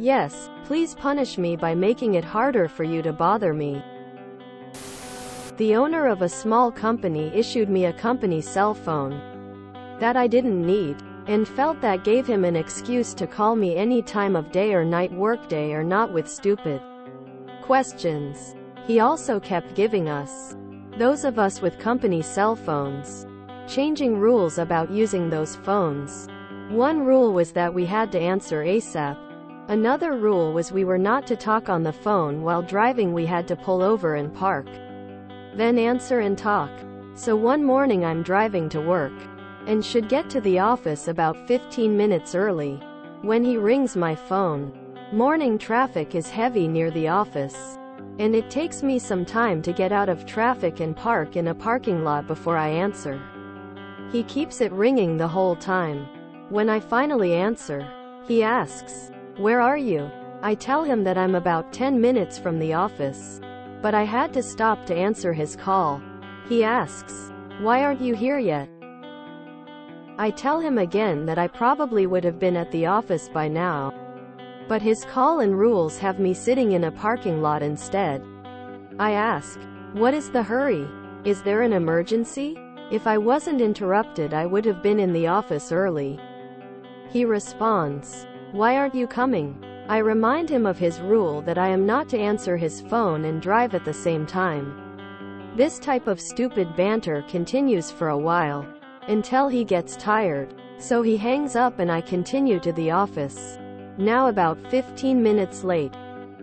Yes, please punish me by making it harder for you to bother me. The owner of a small company issued me a company cell phone that I didn't need, and felt that gave him an excuse to call me any time of day or night, workday or not, with stupid questions. He also kept giving us, those of us with company cell phones, changing rules about using those phones. One rule was that we had to answer ASAP. Another rule was we were not to talk on the phone while driving. We had to pull over and park, then answer and talk. So one morning I'm driving to work, and should get to the office about 15 minutes early, when he rings my phone. Morning traffic is heavy near the office, and it takes me some time to get out of traffic and park in a parking lot before I answer. He keeps it ringing the whole time. When I finally answer, he asks, "Where are you?" I tell him that I'm about 10 minutes from the office, but I had to stop to answer his call. He asks, "Why aren't you here yet?" I tell him again that I probably would have been at the office by now, but his call and rules have me sitting in a parking lot instead. I ask, "What is the hurry? Is there an emergency? If I wasn't interrupted, I would have been in the office early." He responds, "Why aren't you coming?" I remind him of his rule that I am not to answer his phone and drive at the same time. This type of stupid banter continues for a while, until he gets tired. So he hangs up and I continue to the office. Now about 15 minutes late.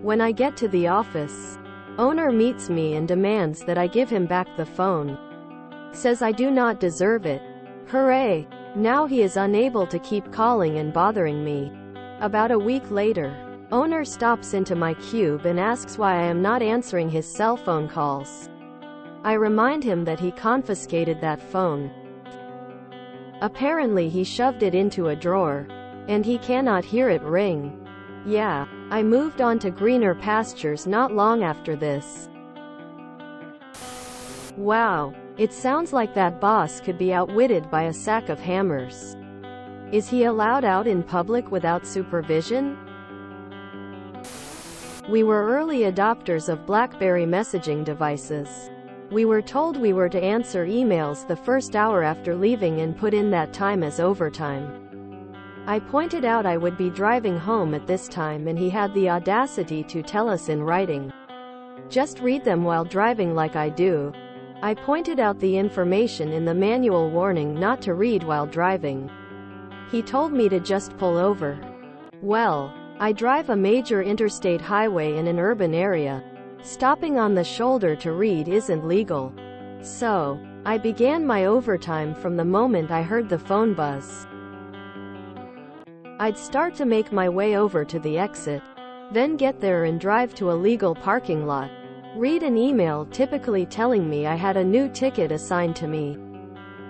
When I get to the office, owner meets me and demands that I give him back the phone. Says I do not deserve it. Hooray! Now he is unable to keep calling and bothering me. About a week later, owner stops into my cube and asks why I am not answering his cell phone calls. I remind him that he confiscated that phone. Apparently he shoved it into a drawer, and he cannot hear it ring. Yeah, I moved on to greener pastures not long after this. Wow, it sounds like that boss could be outwitted by a sack of hammers. Is he allowed out in public without supervision? We were early adopters of BlackBerry messaging devices. We were told we were to answer emails the first hour after leaving and put in that time as overtime. I pointed out I would be driving home at this time, and he had the audacity to tell us in writing, "Just read them while driving like I do." I pointed out the information in the manual warning not to read while driving. He told me to just pull over. Well, I drive a major interstate highway in an urban area. Stopping on the shoulder to read isn't legal. So, I began my overtime from the moment I heard the phone buzz. I'd start to make my way over to the exit, then get there and drive to a legal parking lot, read an email typically telling me I had a new ticket assigned to me,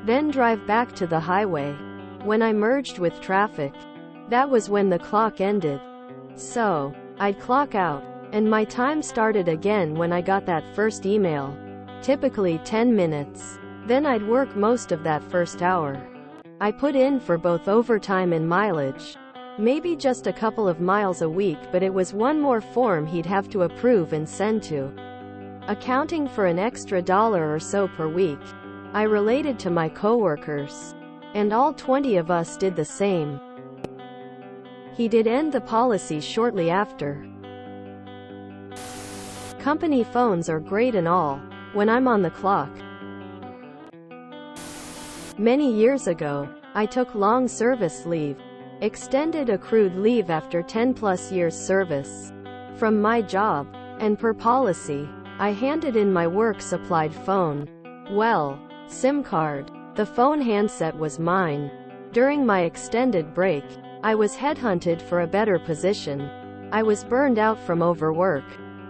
then drive back to the highway. When I merged with traffic, that was when the clock ended. So, I'd clock out, and my time started again when I got that first email, typically 10 minutes. Then I'd work most of that first hour. I put in for both overtime and mileage. Maybe just a couple of miles a week, but it was one more form he'd have to approve and send to, accounting for an extra $1 or so per week. I related to my coworkers, and all 20 of us did the same. He did end the policy shortly after. Company phones are great and all, when I'm on the clock. Many years ago, I took long service leave, extended accrued leave after 10+ years service, from my job, and per policy, I handed in my work-supplied phone. Well, SIM card. The phone handset was mine. During my extended break, I was headhunted for a better position. I was burned out from overwork,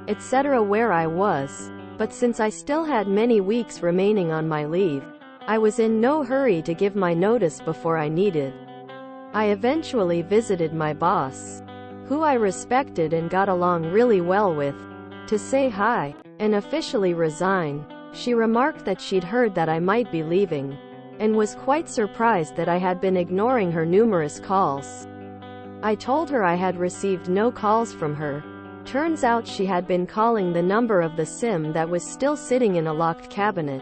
etc. where I was, but since I still had many weeks remaining on my leave, I was in no hurry to give my notice before I needed. I eventually visited my boss, who I respected and got along really well with, to say hi, and officially resign. She remarked that she'd heard that I might be leaving, and was quite surprised that I had been ignoring her numerous calls. I told her I had received no calls from her. Turns out she had been calling the number of the SIM that was still sitting in a locked cabinet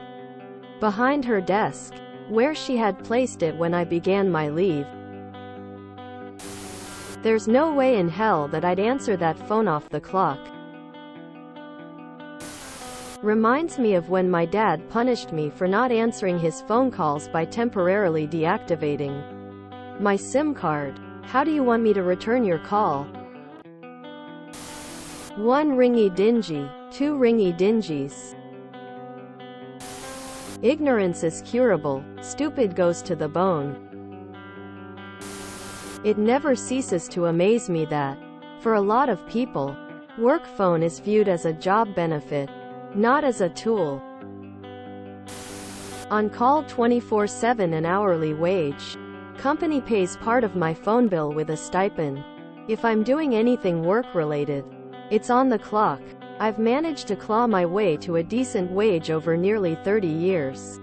behind her desk, where she had placed it when I began my leave. There's no way in hell that I'd answer that phone off the clock. Reminds me of when my dad punished me for not answering his phone calls by temporarily deactivating my SIM card. How do you want me to return your call? 1 ringy dingy, 2 ringy dingies. Ignorance is curable, stupid goes to the bone. It never ceases to amaze me that, for a lot of people, work phone is viewed as a job benefit, not as a tool. On call 24/7, an hourly wage. Company pays part of my phone bill with a stipend. If I'm doing anything work-related, it's on the clock. I've managed to claw my way to a decent wage over nearly 30 years.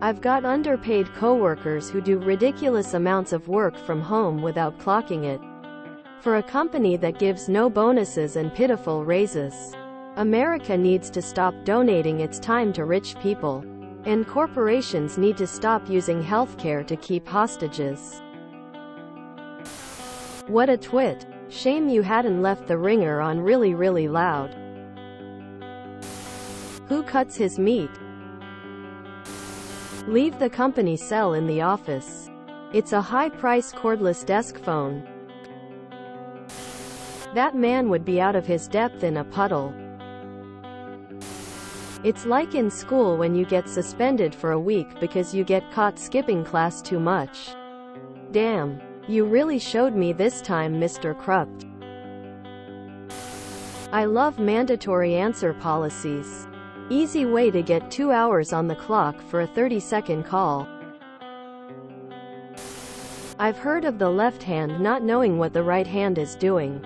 I've got underpaid coworkers who do ridiculous amounts of work from home without clocking it. For a company that gives no bonuses and pitiful raises, America needs to stop donating its time to rich people. And corporations need to stop using healthcare to keep hostages. What a twit. Shame you hadn't left the ringer on really loud. Who cuts his meat? Leave the company cell in the office. It's a high-price cordless desk phone. That man would be out of his depth in a puddle. It's like in school when you get suspended for a week because you get caught skipping class too much. Damn. You really showed me this time, Mr. Krupt. I love mandatory answer policies. Easy way to get 2 hours on the clock for a 30-second call. I've heard of the left hand not knowing what the right hand is doing,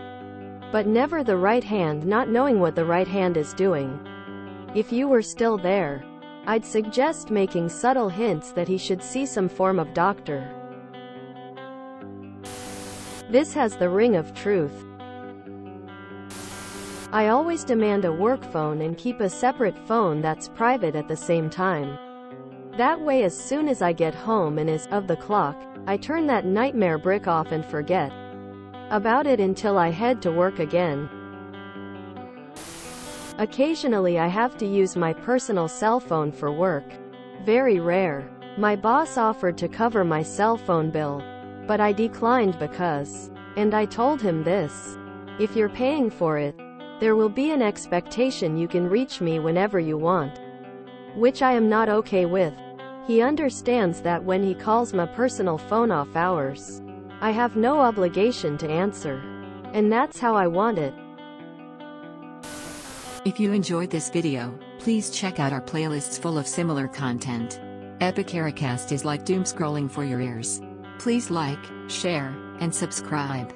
but never the right hand not knowing what the right hand is doing. If you were still there, I'd suggest making subtle hints that he should see some form of doctor. This has the ring of truth. I always demand a work phone and keep a separate phone that's private at the same time. That way, as soon as I get home and is of the clock, I turn that nightmare brick off and forget about it until I head to work again. Occasionally I have to use my personal cell phone for work. Very rare. My boss offered to cover my cell phone bill, but I declined because, and I told him this, if you're paying for it, there will be an expectation you can reach me whenever you want. Which I am not okay with. He understands that when he calls my personal phone off hours, I have no obligation to answer. And that's how I want it. If you enjoyed this video, please check out our playlists full of similar content. Epicaricast is like doom scrolling for your ears. Please like, share, and subscribe.